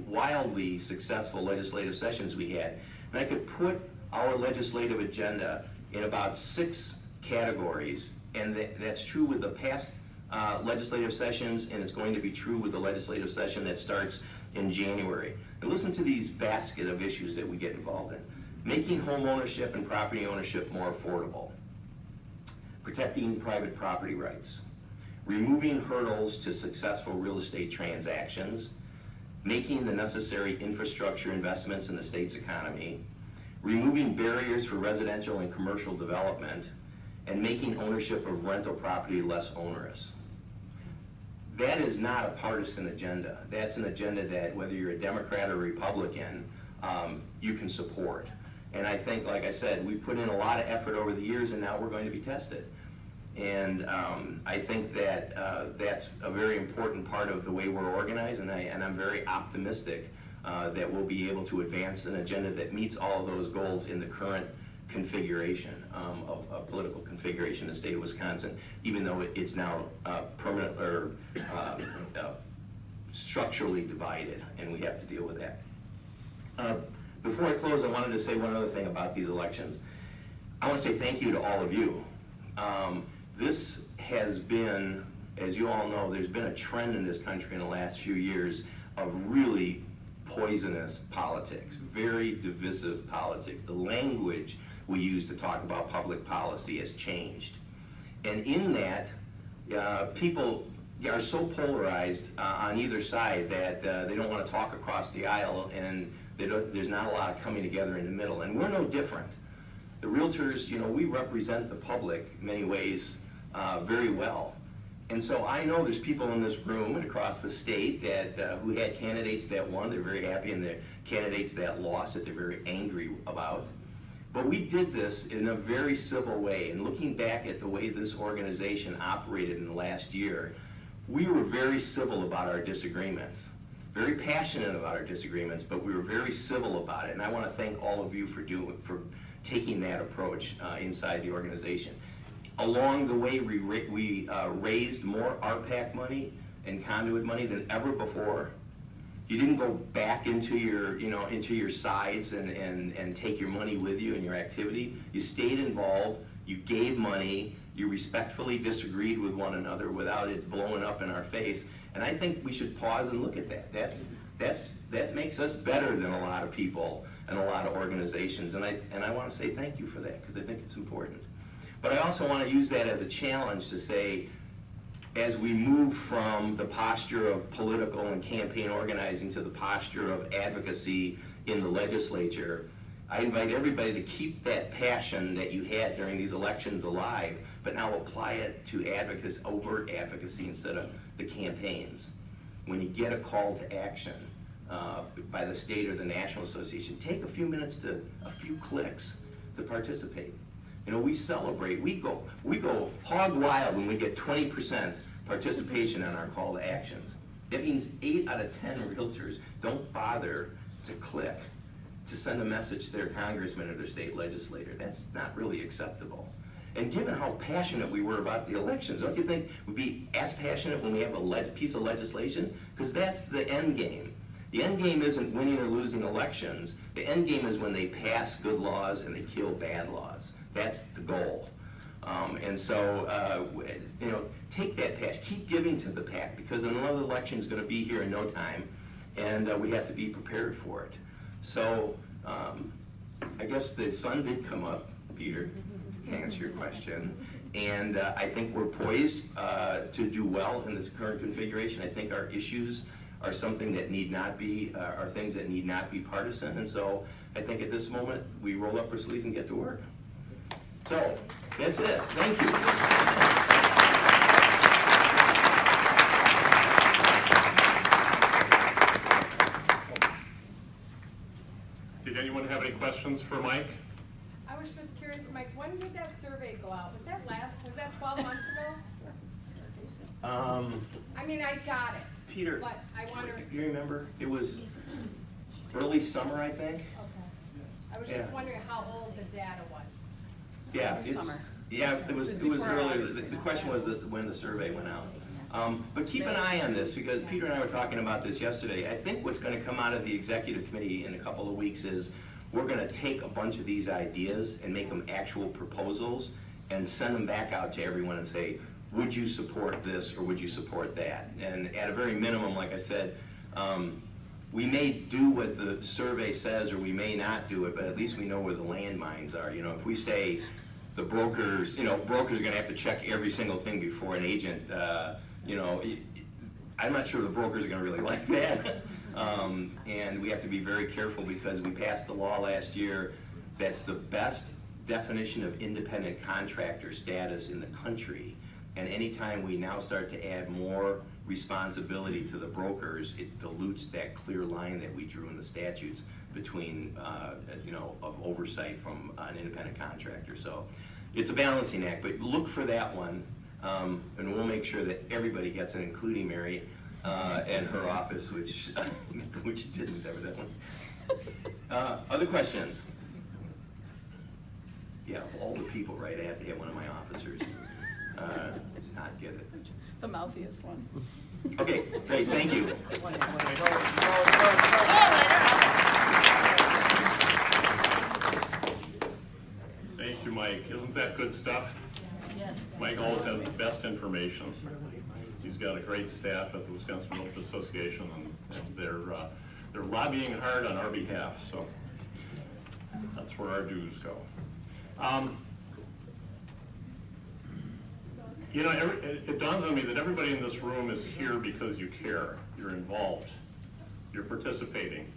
wildly successful legislative sessions we had, and I could put our legislative agenda in about 6 categories, and that's true with the past legislative sessions, and it's going to be true with the legislative session that starts in January. And listen to these basket of issues that we get involved in. Making home ownership and property ownership more affordable. Protecting private property rights. Removing hurdles to successful real estate transactions. Making the necessary infrastructure investments in the state's economy. Removing barriers for residential and commercial development. And making ownership of rental property less onerous. That is not a partisan agenda. That's an agenda that, whether you're a Democrat or Republican, you can support. And I think, like I said, we put in a lot of effort over the years, and now we're going to be tested. And I think that that's a very important part of the way we're organized, and I'm very optimistic that we'll be able to advance an agenda that meets all of those goals in the current configuration of political configuration in the state of Wisconsin, even though it's now permanent or structurally divided, and we have to deal with that. Before I close, I wanted to say one other thing about these elections. I want to say thank you to all of you. This has been, as you all know, there's been a trend in this country in the last few years of really poisonous politics, very divisive politics. The language we use to talk about public policy has changed. And in that, people are so polarized on either side that they don't want to talk across the aisle, and there's not a lot of coming together in the middle. And we're no different. The realtors, we represent the public in many ways very well. And so I know there's people in this room and across the state that who had candidates that won, they're very happy, and the candidates that lost that they're very angry about. But we did this in a very civil way, and looking back at the way this organization operated in the last year, we were very civil about our disagreements, very passionate about our disagreements, but we were very civil about it. And I want to thank all of you for taking that approach inside the organization. Along the way, we raised more RPAC money and conduit money than ever before. You didn't go back into your sides and take your money with you in your activity. You stayed involved, you gave money, you respectfully disagreed with one another without it blowing up in our face. And I think we should pause and look at that. That makes us better than a lot of people and a lot of organizations. And I want to say thank you for that, because I think it's important. But I also want to use that as a challenge to say, as we move from the posture of political and campaign organizing to the posture of advocacy in the legislature, I invite everybody to keep that passion that you had during these elections alive, but now apply it to overt advocacy instead of the campaigns. When you get a call to action by the state or the National Association, take a few minutes a few clicks to participate. We celebrate, we go hog wild when we get 20% participation on our call to actions. That means 8 out of 10 realtors don't bother to click to send a message to their congressman or their state legislator. That's not really acceptable. And given how passionate we were about the elections, don't you think we'd be as passionate when we have a piece of legislation? Because that's the end game. The end game isn't winning or losing elections. The end game is when they pass good laws and they kill bad laws. That's the goal. And so, take that passion, keep giving to the PAC, because another election is going to be here in no time, and we have to be prepared for it. So, I guess the sun did come up, Peter, to answer your question. And I think we're poised to do well in this current configuration. I think our issues are something that need not be, are things that need not be partisan. And so I think at this moment, we roll up our sleeves and get to work. So that's it. Thank you. Did anyone have any questions for Mike? I was just curious, Mike, when did that survey go out? Was that 12 months ago? I mean, I got it. Peter, But I wonder. you remember? It was early summer, I think. Okay. I was Yeah. just wondering how old the data was. Yeah, it was earlier. The question was when the survey went out. But keep an eye on this, because Peter and I were talking about this yesterday. I think what's going to come out of the executive committee in a couple of weeks is we're going to take a bunch of these ideas and make them actual proposals and send them back out to everyone and say, would you support this or would you support that? And at a very minimum, like I said, we may do what the survey says or we may not do it, but at least we know where the landmines are. You know, if we say the brokers, brokers are going to have to check every single thing before an agent, I'm not sure the brokers are going to really like that. And we have to be very careful because we passed the law last year that's the best definition of independent contractor status in the country. And anytime we now start to add more responsibility to the brokers, it dilutes that clear line that we drew in the statutes between, of oversight from an independent contractor. So it's a balancing act, but look for that one, and we'll make sure that everybody gets it, including Mary and her office, which didn't evidently. Other questions? Yeah, of all the people, right, I have to have one of my officers not get it. The mouthiest one. Okay, great, thank you. Thank you, Mike. Isn't that good stuff? Yes. Mike always has the best information. He's got a great staff at the Wisconsin Realtors Association, and they're lobbying hard on our behalf, so that's where our dues go. It dawns on me that everybody in this room is here because you care, you're involved, you're participating.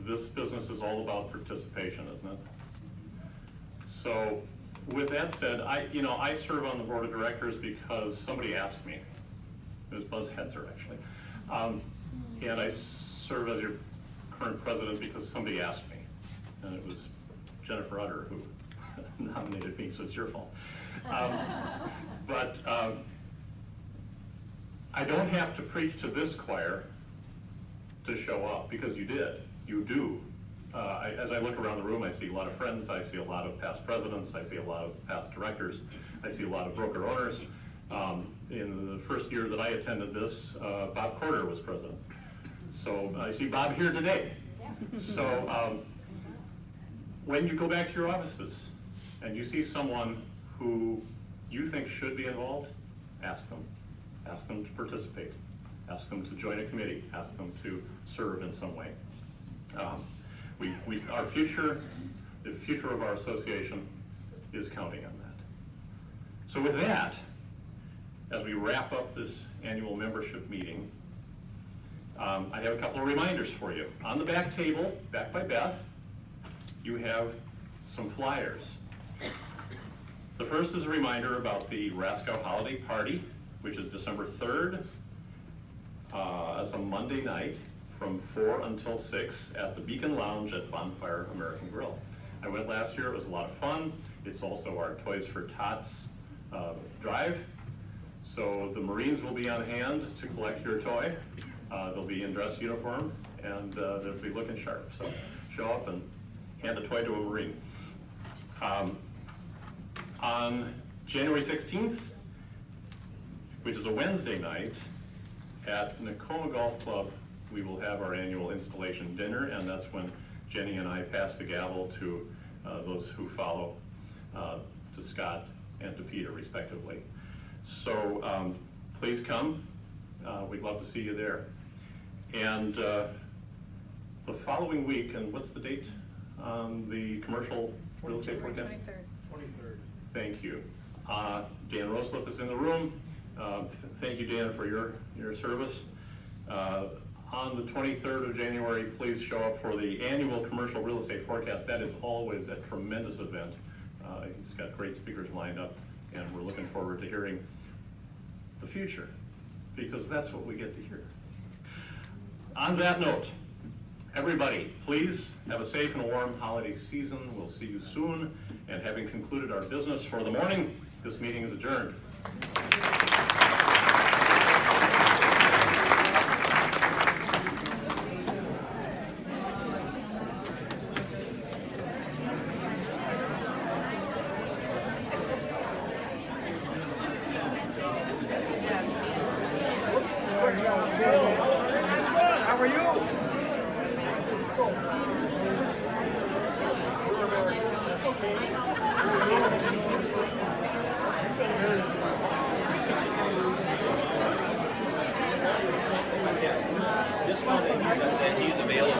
This business is all about participation, isn't it? So, with that said, I serve on the board of directors because somebody asked me. It was Buzz Hetzer, actually. And I serve as your current president because somebody asked me. And it was Jennifer Utter who nominated me, so it's your fault. But I don't have to preach to this choir to show up, because you did. You do. As I look around the room, I see a lot of friends, I see a lot of past presidents, I see a lot of past directors, I see a lot of broker owners. In the first year that I attended this, Bob Corder was president. So I see Bob here today. So when you go back to your offices and you see someone who you think should be involved, ask them. Ask them to participate. Ask them to join a committee. Ask them to serve in some way. Our future, the future of our association is counting on that. So with that, as we wrap up this annual membership meeting, I have a couple of reminders for you. On the back table, back by Beth, you have some flyers. The first is a reminder about the RASCW holiday party, which is December 3rd. It's a Monday night from 4 until 6 at the Beacon Lounge at Bonfire American Grill. I went last year, it was a lot of fun. It's also our Toys for Tots drive. So the Marines will be on hand to collect your toy. They'll be in dress uniform and they'll be looking sharp. So show up and hand a toy to a Marine. On January 16th, which is a Wednesday night, at Nakoma Golf Club, we will have our annual installation dinner, and that's when Jenny and I pass the gavel to those who follow, to Scott and to Peter, respectively. So please come. We'd love to see you there. And the following week, and what's the date on the commercial real estate forecast? 23rd. Thank you. Dan Roslip is in the room. Thank you, Dan, for your service. On the 23rd of January, please show up for the annual commercial real estate forecast. That is always a tremendous event. He's got great speakers lined up, and we're looking forward to hearing the future, because that's what we get to hear. On that note, everybody, please have a safe and warm holiday season. We'll see you soon. And having concluded our business for the morning, this meeting is adjourned.